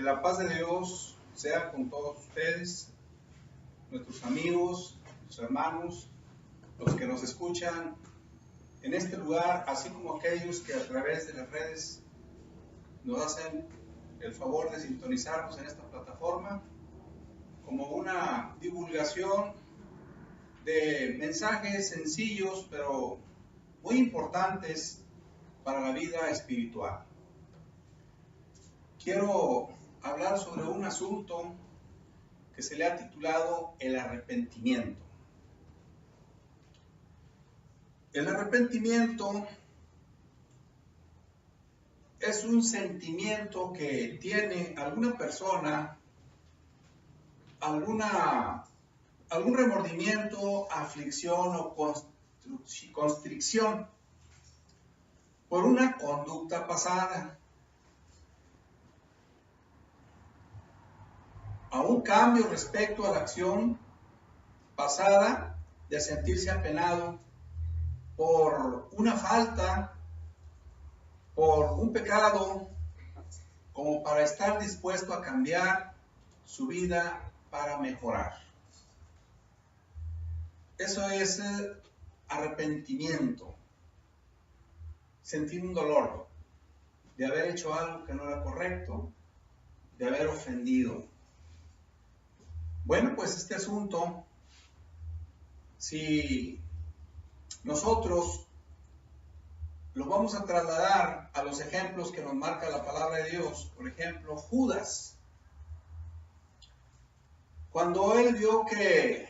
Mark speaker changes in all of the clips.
Speaker 1: Que la paz de Dios sea con todos ustedes, nuestros amigos, nuestros hermanos, los que nos escuchan en este lugar, así como aquellos que a través de las redes nos hacen el favor de sintonizarnos en esta plataforma como una divulgación de mensajes sencillos pero muy importantes para la vida espiritual. Quiero hablar sobre un asunto que se le ha titulado el arrepentimiento. El arrepentimiento es un sentimiento que tiene alguna persona, algún remordimiento, aflicción o constricción por una conducta pasada, a un cambio respecto a la acción pasada, de sentirse apenado por una falta, por un pecado, como para estar dispuesto a cambiar su vida para mejorar. Eso es arrepentimiento, sentir un dolor de haber hecho algo que no era correcto, de haber ofendido. Bueno, pues este asunto, si nosotros lo vamos a trasladar a los ejemplos que nos marca la palabra de Dios, por ejemplo, Judas, cuando él vio que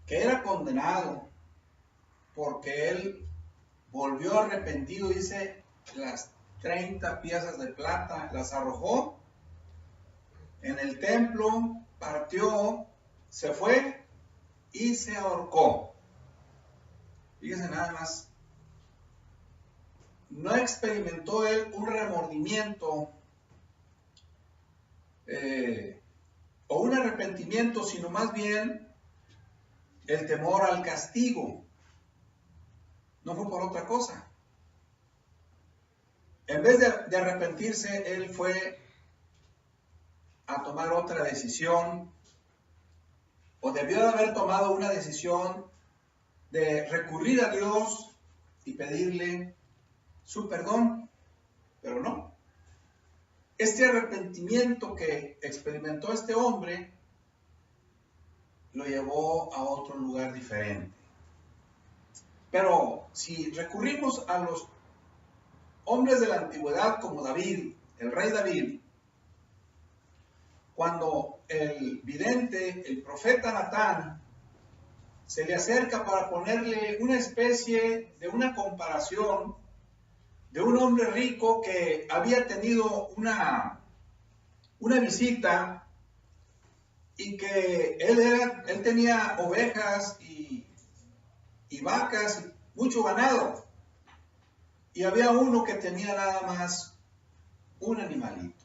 Speaker 1: era condenado porque él volvió arrepentido, dice, las 30 piezas de plata las arrojó en el templo, partió, se fue y se ahorcó. Fíjense nada más, no experimentó él un remordimiento o un arrepentimiento, sino más bien el temor al castigo. No fue por otra cosa. En vez de arrepentirse, él fue a tomar otra decisión, o debió de haber tomado una decisión de recurrir a Dios y pedirle su perdón, pero no. Este arrepentimiento que experimentó este hombre lo llevó a otro lugar diferente. Pero si recurrimos a los hombres de la antigüedad como David, el rey David, cuando el vidente, el profeta Natán, se le acerca para ponerle una especie de una comparación de un hombre rico que había tenido una visita y que él tenía ovejas y vacas, mucho ganado, y había uno que tenía nada más un animalito.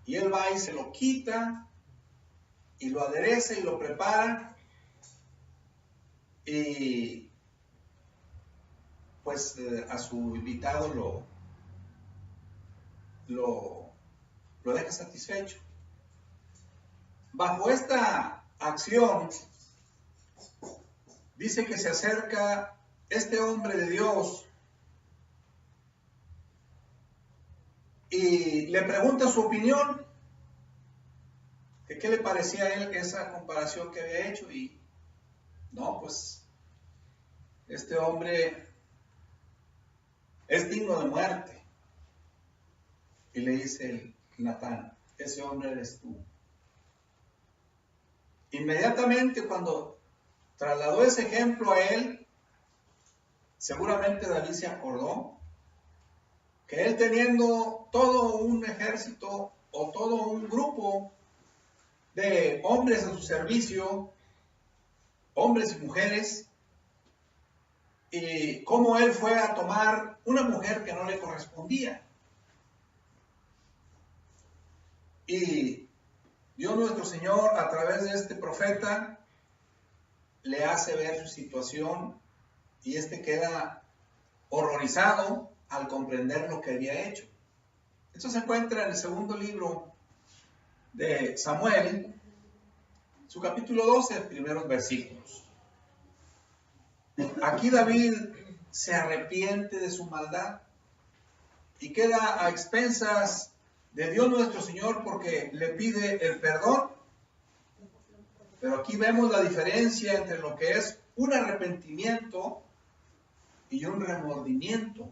Speaker 1: Y él va y se lo quita y lo adereza y lo prepara, y pues a su invitado lo deja satisfecho. Bajo esta acción, dice que se acerca este hombre de Dios y le pregunta su opinión, que qué le parecía a él esa comparación que había hecho, y no, pues este hombre es digno de muerte. Y le dice el Natán, ese hombre eres tú. Inmediatamente cuando trasladó ese ejemplo a él, seguramente David se acordó que él, teniendo todo un ejército o todo un grupo de hombres a su servicio, hombres y mujeres, y cómo él fue a tomar una mujer que no le correspondía. Y Dios nuestro Señor, a través de este profeta, le hace ver su situación, y queda horrorizado al comprender lo que había hecho. Esto se encuentra en el segundo libro de Samuel, su capítulo 12, primeros versículos. Aquí David se arrepiente de su maldad y queda a expensas de Dios nuestro Señor porque le pide el perdón. Pero aquí vemos la diferencia entre lo que es un arrepentimiento y un remordimiento,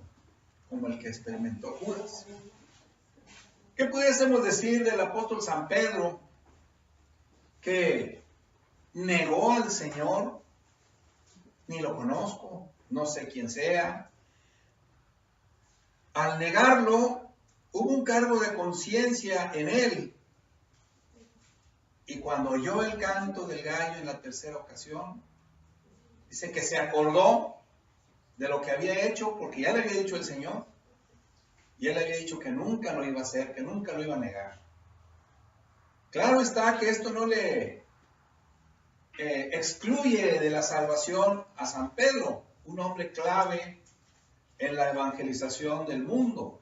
Speaker 1: como el que experimentó Judas. ¿Qué pudiésemos decir del apóstol San Pedro, que negó al Señor? Ni lo conozco, no sé quién sea. Al negarlo, hubo un cargo de conciencia en él. Y cuando oyó el canto del gallo en la tercera ocasión, dice que se acordó de lo que había hecho, porque ya le había dicho el Señor, y él había dicho que nunca lo iba a hacer, que nunca lo iba a negar. Claro está que esto no le excluye de la salvación a San Pedro, un hombre clave en la evangelización del mundo.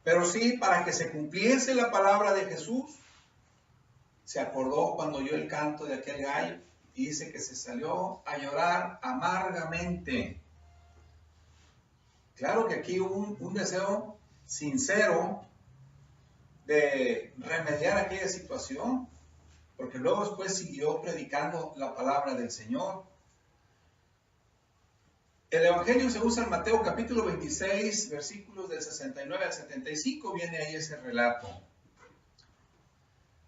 Speaker 1: Pero sí, para que se cumpliese la palabra de Jesús, se acordó cuando oyó el canto de aquel gallo y dice que se salió a llorar amargamente. Claro que aquí hubo un deseo sincero de remediar aquella situación, porque luego después siguió predicando la palabra del Señor. El Evangelio se usa en Mateo capítulo 26, versículos del 69 al 75, viene ahí ese relato.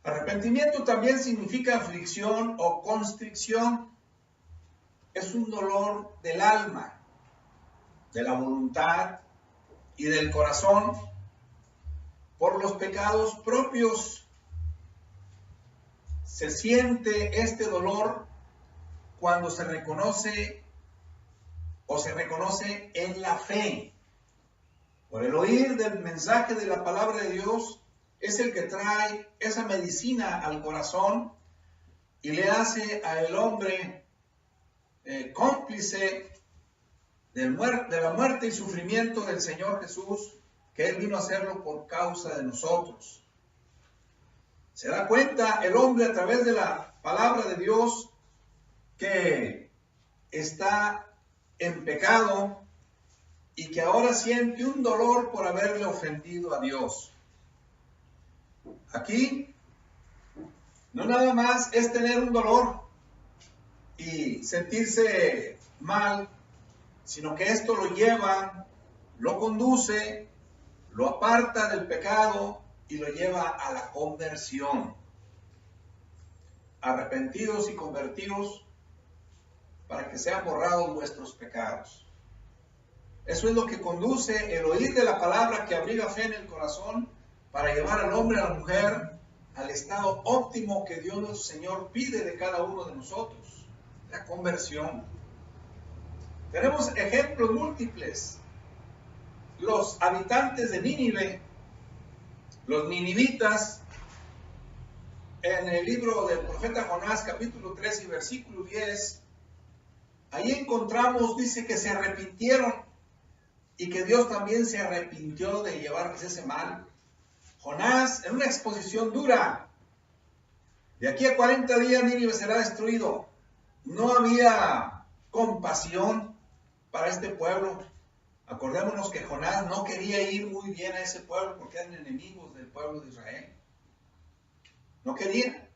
Speaker 1: Arrepentimiento también significa aflicción o constricción. Es un dolor del alma, de la voluntad y del corazón por los pecados propios. Se siente este dolor cuando se reconoce en la fe. Por el oír del mensaje de la palabra de Dios, es el que trae esa medicina al corazón y le hace al hombre cómplice de la muerte y sufrimiento del Señor Jesús, que Él vino a hacerlo por causa de nosotros. Se da cuenta el hombre a través de la palabra de Dios que está en pecado y que ahora siente un dolor por haberle ofendido a Dios. Aquí no nada más es tener un dolor y sentirse mal, sino que esto lo lleva, lo conduce, lo aparta del pecado y lo lleva a la conversión. Arrepentidos y convertidos para que sean borrados vuestros pecados. Eso es lo que conduce el oír de la palabra que abriga fe en el corazón para llevar al hombre y a la mujer al estado óptimo que Dios nuestro Señor pide de cada uno de nosotros, la conversión. Tenemos ejemplos múltiples. Los habitantes de Nínive, los ninivitas, en el libro del profeta Jonás, capítulo 3 y versículo 10, ahí encontramos, dice que se arrepintieron y que Dios también se arrepintió de llevarles ese mal. Jonás, en una exposición dura, de aquí a 40 días Nínive será destruido. No había compasión para este pueblo. Acordémonos que Jonás no quería ir muy bien a ese pueblo porque eran enemigos del pueblo de Israel. No quería.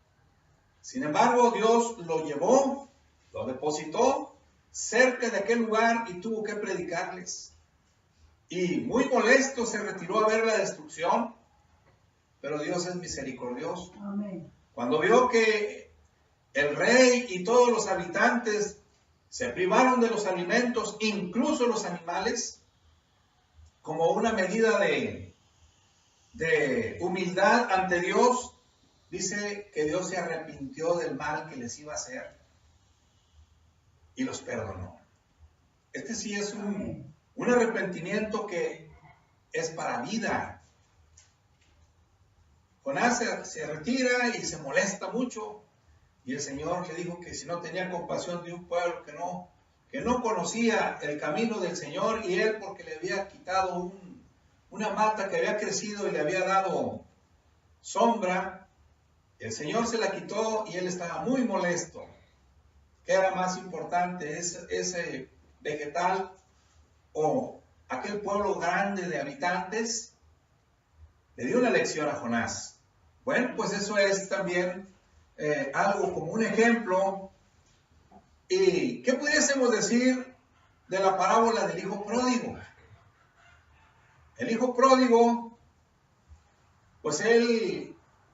Speaker 1: Sin embargo, Dios lo llevó, lo depositó cerca de aquel lugar y tuvo que predicarles. Y muy molesto se retiró a ver la destrucción, pero Dios es misericordioso. Amén. Cuando vio que el rey y todos los habitantes se privaron de los alimentos, incluso los animales, como una medida de humildad ante Dios, dice que Dios se arrepintió del mal que les iba a hacer y los perdonó. Este sí es un arrepentimiento que es para vida. Jonás se retira y se molesta mucho, y el Señor le dijo que si no tenía compasión de un pueblo que no conocía el camino del Señor, y él porque le había quitado una mata que había crecido y le había dado sombra. El Señor se la quitó y él estaba muy molesto. ¿Qué era más importante, ese vegetal o aquel pueblo grande de habitantes? Le dio una lección a Jonás. Bueno, pues eso es también algo como un ejemplo. ¿Y qué pudiésemos decir de la parábola del hijo pródigo? El hijo pródigo, pues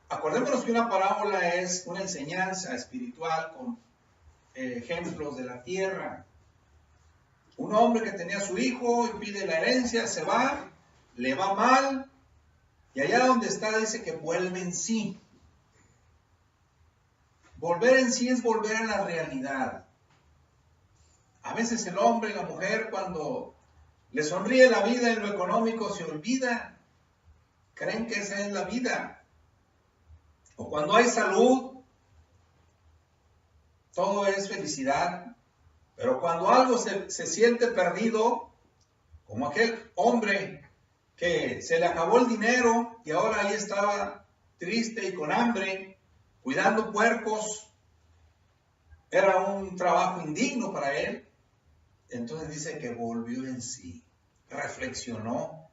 Speaker 1: acordémonos que una parábola es una enseñanza espiritual con ejemplos de la tierra. Un hombre que tenía a su hijo y pide la herencia, se va, le va mal, y allá donde está dice que vuelve en sí. Volver en sí es volver a la realidad. A veces el hombre y la mujer, cuando le sonríe la vida en lo económico, se olvida. Creen que esa es la vida. O cuando hay salud, todo es felicidad. Pero cuando algo se siente perdido, como aquel hombre que se le acabó el dinero y ahora ahí estaba triste y con hambre, cuidando puercos, era un trabajo indigno para él. Entonces dice que volvió en sí, reflexionó,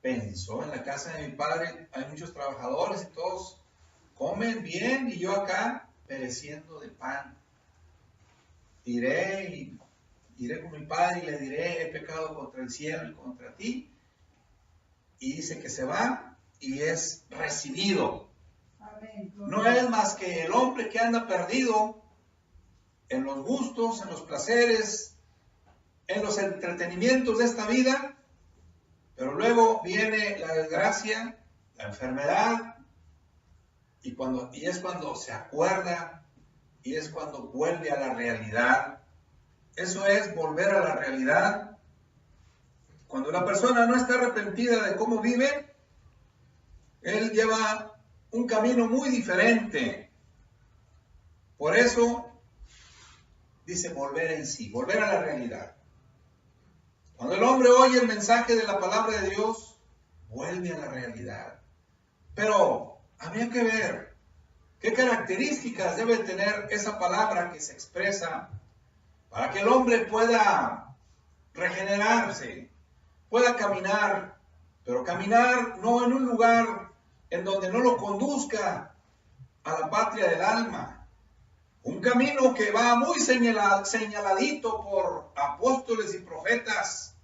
Speaker 1: pensó: en la casa de mi padre hay muchos trabajadores y todos comen bien y yo acá pereciendo de pan. Iré con mi padre y le diré: he pecado contra el cielo y contra ti. Y dice que se va y es recibido. No es más que el hombre que anda perdido en los gustos, en los placeres, en los entretenimientos de esta vida, pero luego viene la desgracia, la enfermedad, y es cuando se acuerda y es cuando vuelve a la realidad. Eso es volver a la realidad. Cuando la persona no está arrepentida de cómo vive, él lleva un camino muy diferente. Por eso dice volver en sí, volver a la realidad. Cuando el hombre oye el mensaje de la palabra de Dios, vuelve a la realidad. Pero habría que ver qué características debe tener esa palabra que se expresa para que el hombre pueda regenerarse, pueda caminar, pero caminar no en un lugar en donde no lo conduzca a la patria del alma. Un camino que va muy señaladito por apóstoles y profetas,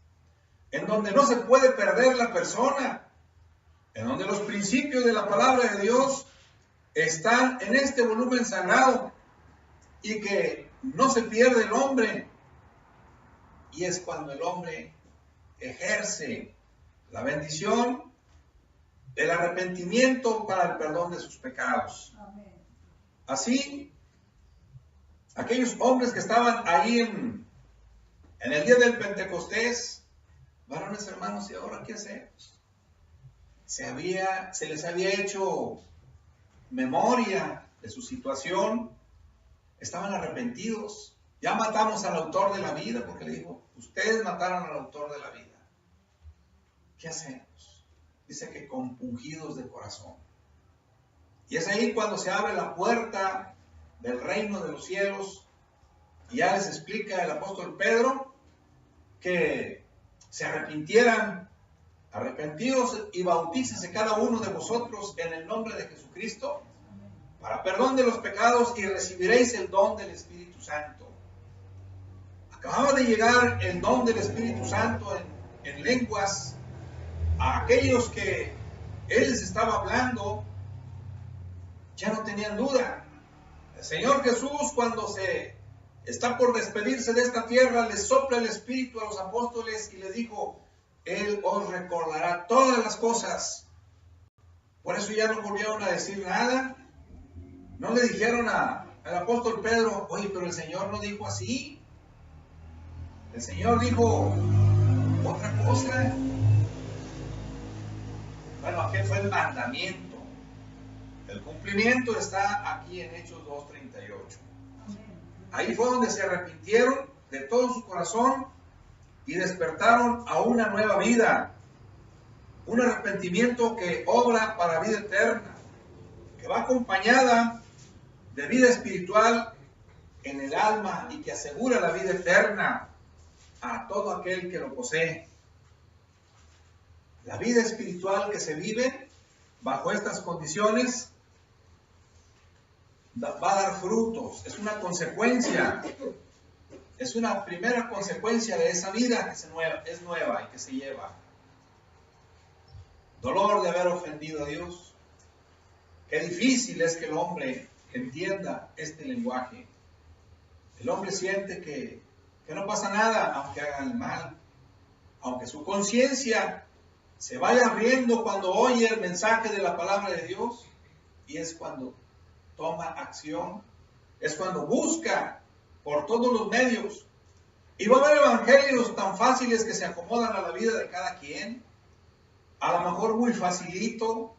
Speaker 1: en donde no se puede perder la persona, en donde los principios de la palabra de Dios están en este volumen sagrado y que no se pierde el hombre. Y es cuando el hombre ejerce la bendición del arrepentimiento para el perdón de sus pecados. Amén. Así, aquellos hombres que estaban ahí en el día del Pentecostés, varones hermanos, ¿y ahora qué hacemos? Se les había hecho memoria de su situación, estaban arrepentidos. Ya matamos al autor de la vida, porque le dijo: ustedes mataron al autor de la vida. ¿Qué hacemos? Dice que compungidos de corazón. Y es ahí cuando se abre la puerta del reino de los cielos, y ya les explica el apóstol Pedro que se arrepintieran. Arrepentidos y bautícese cada uno de vosotros en el nombre de Jesucristo para perdón de los pecados y recibiréis el don del Espíritu Santo. Acababa de llegar el don del Espíritu Santo en lenguas a aquellos que Él les estaba hablando. Ya no tenían duda. El Señor Jesús, cuando se está por despedirse de esta tierra, les sopla el Espíritu a los apóstoles y les dijo: Él os recordará todas las cosas. Por eso ya no volvieron a decir nada. No le dijeron al apóstol Pedro: oye, pero el Señor no dijo así. El Señor dijo otra cosa. Bueno, aquel fue el mandamiento. El cumplimiento está aquí en Hechos 2:38. Ahí fue donde se arrepintieron de todo su corazón y despertaron a una nueva vida. Un arrepentimiento que obra para vida eterna, que va acompañada de vida espiritual en el alma y que asegura la vida eterna a todo aquel que lo posee. La vida espiritual que se vive bajo estas condiciones va a dar frutos, es una consecuencia, es una primera consecuencia de esa vida que es nueva y que se lleva. Dolor de haber ofendido a Dios. Qué difícil es que el hombre entienda este lenguaje. El hombre siente que no pasa nada aunque haga el mal, aunque su conciencia se vaya riendo cuando oye el mensaje de la palabra de Dios, y es cuando toma acción, es cuando busca por todos los medios. Y va a haber evangelios tan fáciles que se acomodan a la vida de cada quien, a lo mejor muy facilito,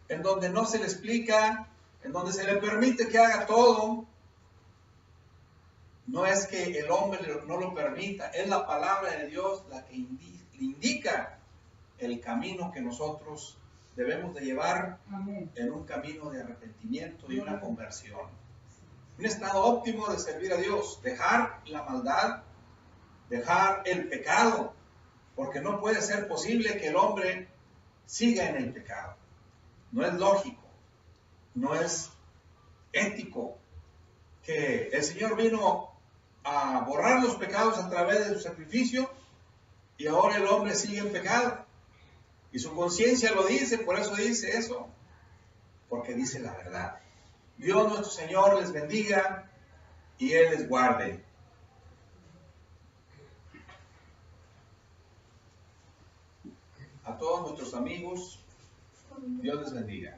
Speaker 1: en donde no se le explica, en donde se le permite que haga todo. No es que el hombre no lo permita, es la palabra de Dios la que indica el camino que nosotros debemos de llevar. Amén. En un camino de arrepentimiento y una conversión. Un estado óptimo de servir a Dios, dejar la maldad, dejar el pecado, porque no puede ser posible que el hombre siga en el pecado. No es lógico, no es ético que el Señor vino a borrar los pecados a través de su sacrificio y ahora el hombre sigue en pecado. Y su conciencia lo dice, por eso dice eso, porque dice la verdad. Dios nuestro Señor les bendiga y Él les guarde. A todos nuestros amigos, Dios les bendiga.